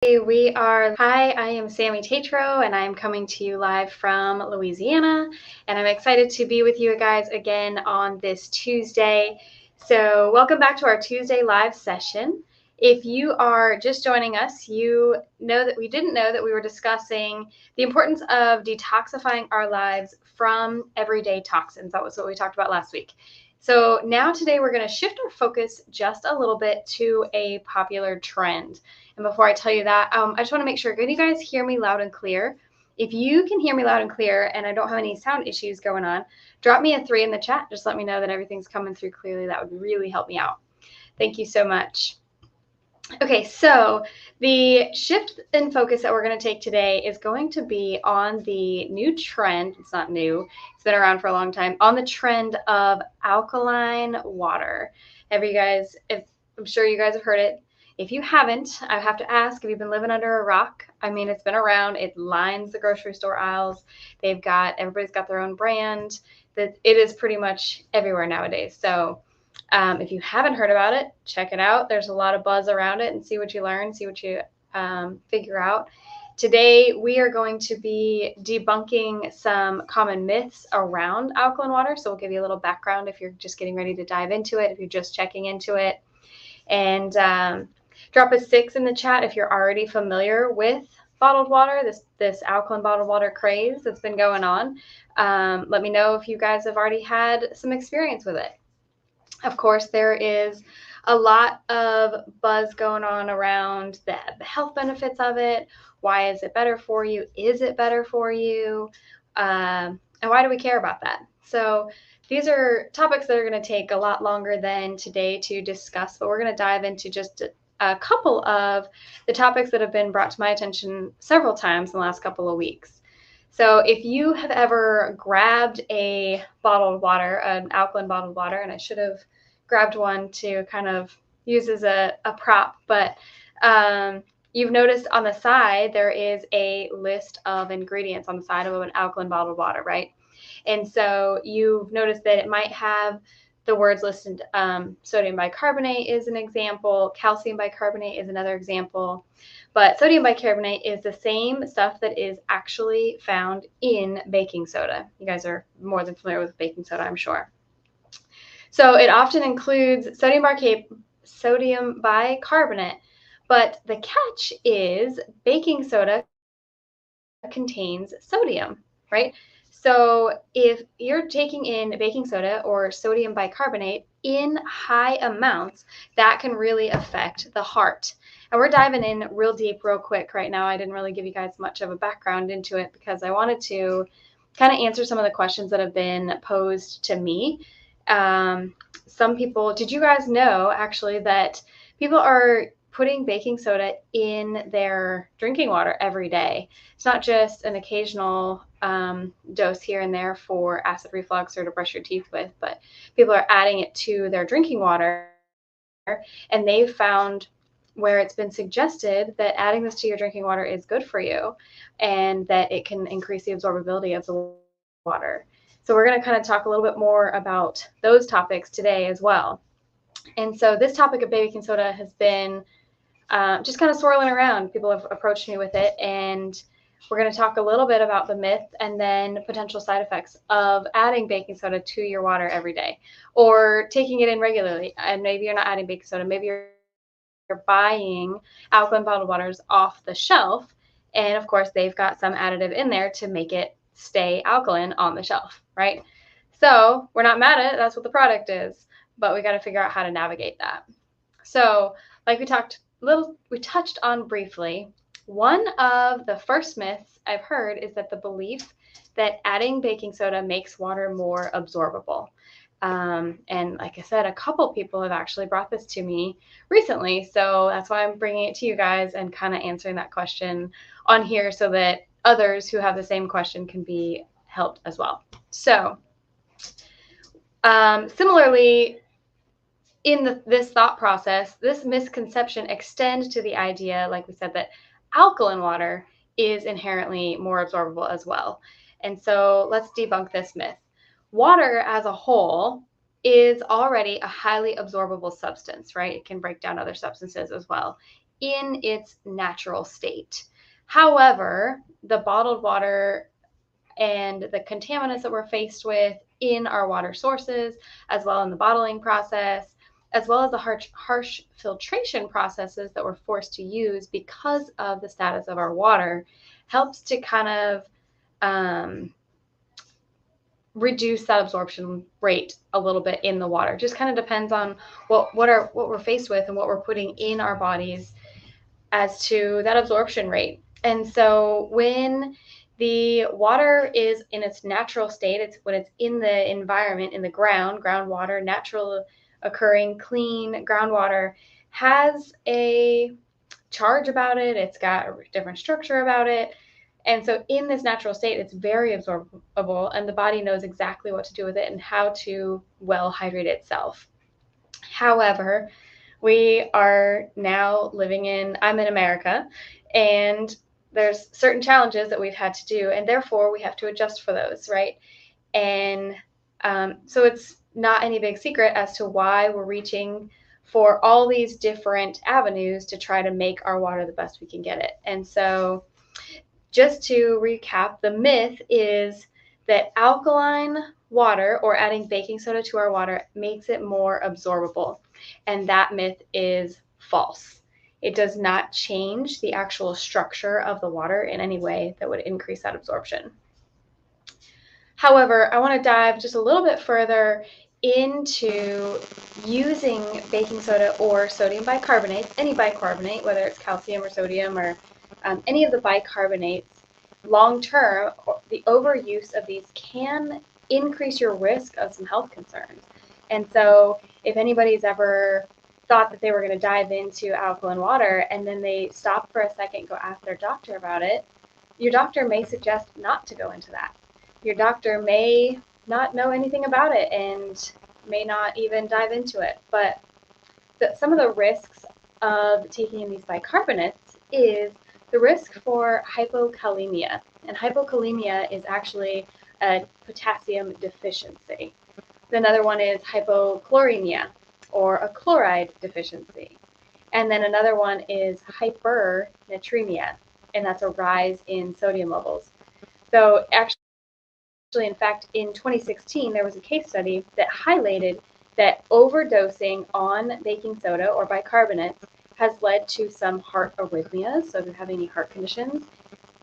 Hi, I am Sammy Tatro, and I am coming to you live from Louisiana, and I'm excited to be with you guys again on this Tuesday. So welcome back to our Tuesday live session. If you are just joining us, you know that we didn't know that we were discussing the importance of detoxifying our lives from everyday toxins. That was what we talked about last week. So now today we're going to shift our focus just a little bit to a popular trend. And before I tell you that, I just want to make sure, can you guys hear me loud and clear? If you can hear me loud and clear and I don't have any sound issues going on, drop me a 3 in the chat. Just let me know that everything's coming through clearly. That would really help me out. Thank you so much. Okay, so the shift in focus that we're going to take today is going to be on the new trend. It's not new, it's been around for a long time, on the trend of alkaline water. I'm sure you guys have heard it. If you haven't, I have to ask, have you been living under a rock? I mean, it's been around. It lines the grocery store aisles. Everybody's got their own brand. It is pretty much everywhere nowadays. So if you haven't heard about it, check it out. There's a lot of buzz around it, and see what you learn, see what you figure out. Today, we are going to be debunking some common myths around alkaline water. So we'll give you a little background if you're just getting ready to dive into it, if you're just checking into it. And drop a 6 in the chat if you're already familiar with bottled water, this alkaline bottled water craze that's been going on. Let me know if you guys have already had some experience with it. Of course, there is a lot of buzz going on around the health benefits of it. Why is it better for you? Is it better for you? And why do we care about that? So these are topics that are going to take a lot longer than today to discuss, but we're going to dive into just a couple of the topics that have been brought to my attention several times in the last couple of weeks. So if you have ever grabbed a bottled water, an alkaline bottled water, and I should have grabbed one to kind of use as a prop, but you've noticed on the side there is a list of ingredients on the side of an alkaline bottled water, right? And so you've noticed that it might have the words listed. Sodium bicarbonate is an example. Calcium bicarbonate is another example. But sodium bicarbonate is the same stuff that is actually found in baking soda. You guys are more than familiar with baking soda, I'm sure. So it often includes sodium bicarbonate, but the catch is baking soda contains sodium, right? So if you're taking in baking soda or sodium bicarbonate in high amounts, that can really affect the heart. And we're diving in real deep, real quick right now. I didn't really give you guys much of a background into it because I wanted to kind of answer some of the questions that have been posed to me. Some people, did you guys know actually that people are putting baking soda in their drinking water every day? It's not just an occasional dose here and there for acid reflux or to brush your teeth with, but people are adding it to their drinking water, and they've found where it's been suggested that adding this to your drinking water is good for you and that it can increase the absorbability of the water. So we're going to kind of talk a little bit more about those topics today as well. And so this topic of baking soda has been just kind of swirling around. People have approached me with it, and we're going to talk a little bit about the myth and then potential side effects of adding baking soda to your water every day or taking it in regularly. And maybe you're not adding baking soda. Maybe you're buying alkaline bottled waters off the shelf, and of course they've got some additive in there to make it stay alkaline on the shelf, right? So we're not mad at it. That's what the product is, but we got to figure out how to navigate that. So like we touched on briefly, one of the first myths I've heard is that the belief that adding baking soda makes water more absorbable. And like I said, a couple people have actually brought this to me recently. So that's why I'm bringing it to you guys and kind of answering that question on here so that others who have the same question can be helped as well. So similarly, in this thought process, this misconception extends to the idea, like we said, that alkaline water is inherently more absorbable as well. And so let's debunk this myth. Water as a whole is already a highly absorbable substance, right? It can break down other substances as well. in its natural state. However, the bottled water and the contaminants that we're faced with in our water sources, as well in the bottling process, as well as the harsh filtration processes that we're forced to use because of the status of our water, helps to kind of reduce that absorption rate a little bit in the water. Just kind of depends on what we're faced with and what we're putting in our bodies as to that absorption rate. And so when the water is in its natural state, it's when it's in the environment, in the groundwater, natural occurring, clean groundwater, has a charge about it. It's got a different structure about it. And so in this natural state, it's very absorbable, and the body knows exactly what to do with it and how to well hydrate itself. However, we are now I'm in America, and there's certain challenges that we've had to do, and therefore we have to adjust for those, right? And so it's not any big secret as to why we're reaching for all these different avenues to try to make our water the best we can get it. And so just to recap, the myth is that alkaline water or adding baking soda to our water makes it more absorbable. And that myth is false. It does not change the actual structure of the water in any way that would increase that absorption. However, I want to dive just a little bit further into using baking soda or sodium bicarbonate, any bicarbonate, whether it's calcium or sodium or any of the bicarbonates. Long term, the overuse of these can increase your risk of some health concerns. And so if anybody's ever thought that they were going to dive into alkaline water and then they stop for a second, go ask their doctor about it, your doctor may suggest not to go into that. Your doctor may not know anything about it and may not even dive into it. But some of the risks of taking in these bicarbonates is the risk for hypokalemia. And hypokalemia is actually a potassium deficiency. Another one is hypochloremia, or a chloride deficiency. And then another one is hypernatremia, and that's a rise in sodium levels. So actually, in fact, in 2016, there was a case study that highlighted that overdosing on baking soda or bicarbonates has led to some heart arrhythmias, so if you're having any heart conditions,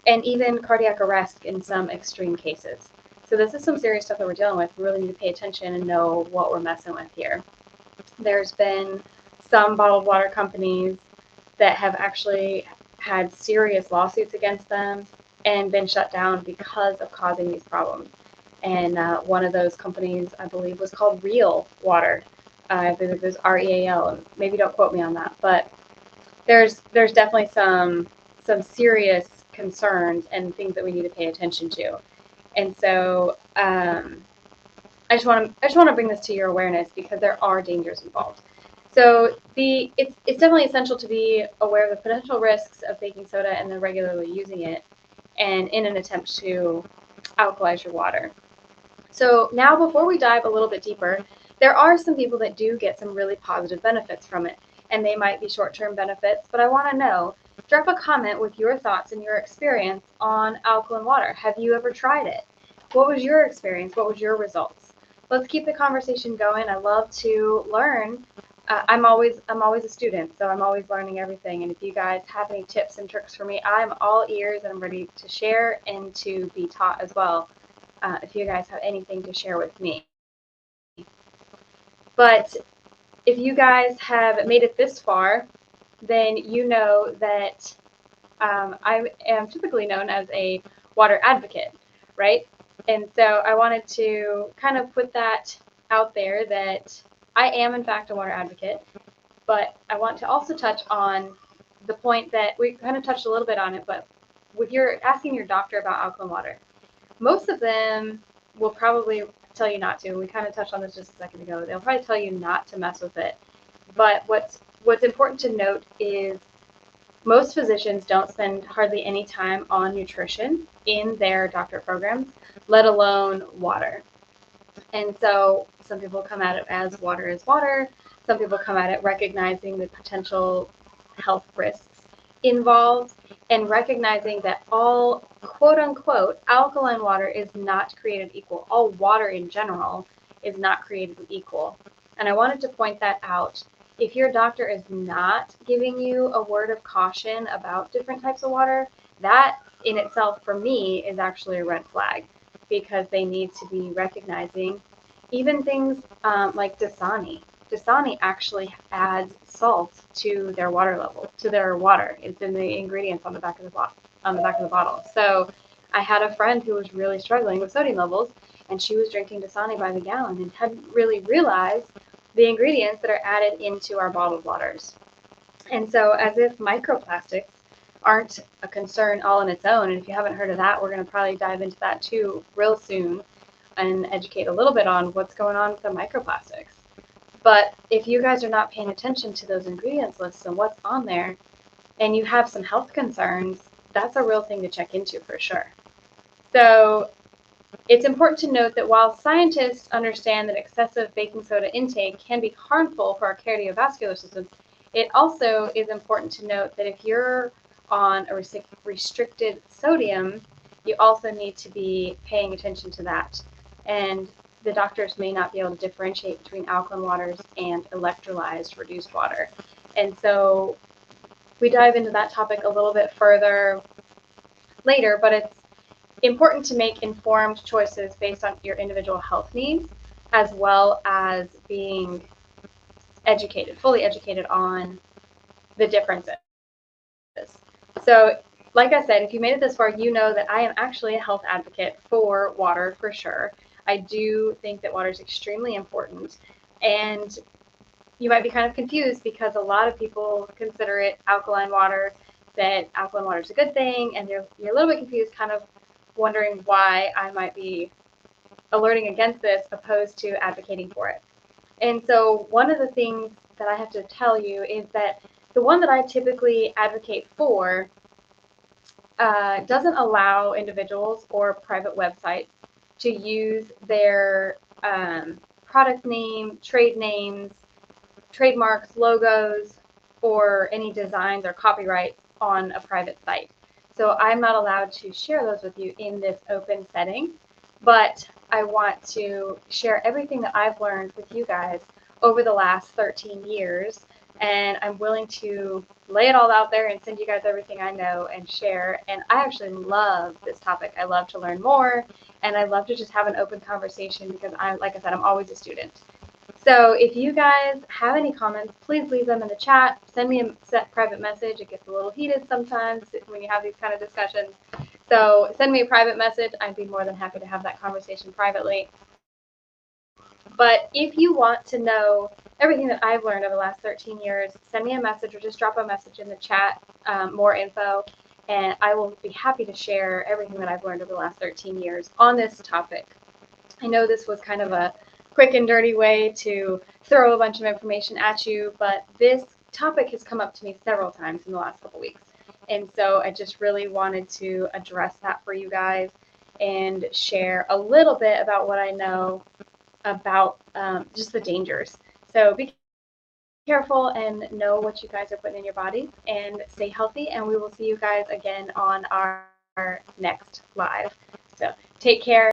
and even cardiac arrest in some extreme cases. So this is some serious stuff that we're dealing with. We really need to pay attention and know what we're messing with here. There's been some bottled water companies that have actually had serious lawsuits against them and been shut down because of causing these problems. And one of those companies, I believe, was called Real Water. I believe it was REAL. Maybe don't quote me on that, but there's definitely some serious concerns and things that we need to pay attention to. And so I just want to bring this to your awareness because there are dangers involved. So it's definitely essential to be aware of the potential risks of baking soda and then regularly using it, and in an attempt to alkalize your water. So now, before we dive a little bit deeper, there are some people that do get some really positive benefits from it, and they might be short-term benefits, but I want to know, drop a comment with your thoughts and your experience on alkaline water. Have you ever tried it? What was your experience? What was your results? Let's keep the conversation going. I love to learn. I'm always a student, so I'm always learning everything. And if you guys have any tips and tricks for me, I'm all ears and I'm ready to share and to be taught as well. If you guys have anything to share with me. But if you guys have made it this far, then you know that I am typically known as a water advocate, right? And so I wanted to kind of put that out there that I am, in fact, a water advocate, but I want to also touch on the point that we kind of touched a little bit on it, but if you're asking your doctor about alkaline water, most of them will probably tell you not to. We kind of touched on this just a second ago. They'll probably tell you not to mess with it. But what's important to note is most physicians don't spend hardly any time on nutrition in their doctorate programs, let alone water. And so some people come at it as water is water. Some people come at it recognizing the potential health risks involved, and recognizing that all quote-unquote alkaline water is not created equal. All water in general is not created equal. And I wanted to point that out. If your doctor is not giving you a word of caution about different types of water, that in itself for me is actually a red flag, because they need to be recognizing even things like Dasani. Dasani actually adds salt to their water level, to their water. It's in the ingredients on the back of the bottle. So I had a friend who was really struggling with sodium levels, and she was drinking Dasani by the gallon and hadn't really realized the ingredients that are added into our bottled waters. And so, as if microplastics aren't a concern all on its own, and if you haven't heard of that, we're going to probably dive into that too real soon and educate a little bit on what's going on with the microplastics. But if you guys are not paying attention to those ingredients lists and what's on there, and you have some health concerns, that's a real thing to check into for sure. So it's important to note that while scientists understand that excessive baking soda intake can be harmful for our cardiovascular systems, it also is important to note that if you're on a restricted sodium, you also need to be paying attention to that. And the doctors may not be able to differentiate between alkaline waters and electrolyzed reduced water. And so we dive into that topic a little bit further later, but it's important to make informed choices based on your individual health needs, as well as being educated, fully educated on the differences. So, like I said, if you made it this far, you know that I am actually a health advocate for water for sure. I do think that water is extremely important, and you might be kind of confused because a lot of people consider it alkaline water, that alkaline water is a good thing, and you're a little bit confused, kind of wondering why I might be alerting against this opposed to advocating for it. And so one of the things that I have to tell you is that the one that I typically advocate for doesn't allow individuals or private websites to use their product name, trade names, trademarks, logos, or any designs or copyrights on a private site. So I'm not allowed to share those with you in this open setting, but I want to share everything that I've learned with you guys over the last 13 years, and I'm willing to lay it all out there and send you guys everything I know and share. And I actually love this topic. I love to learn more, and I love to just have an open conversation because like I said, I'm always a student. So if you guys have any comments, please leave them in the chat. Send me a private message. It gets a little heated sometimes when you have these kind of discussions. So send me a private message. I'd be more than happy to have that conversation privately. But if you want to know everything that I've learned over the last 13 years, send me a message or just drop a message in the chat, more info, and I will be happy to share everything that I've learned over the last 13 years on this topic. I know this was kind of a quick and dirty way to throw a bunch of information at you, but this topic has come up to me several times in the last couple weeks. And so I just really wanted to address that for you guys and share a little bit about what I know about just the dangers. So be careful and know what you guys are putting in your body, and stay healthy, and we will see you guys again on our next live. So take care.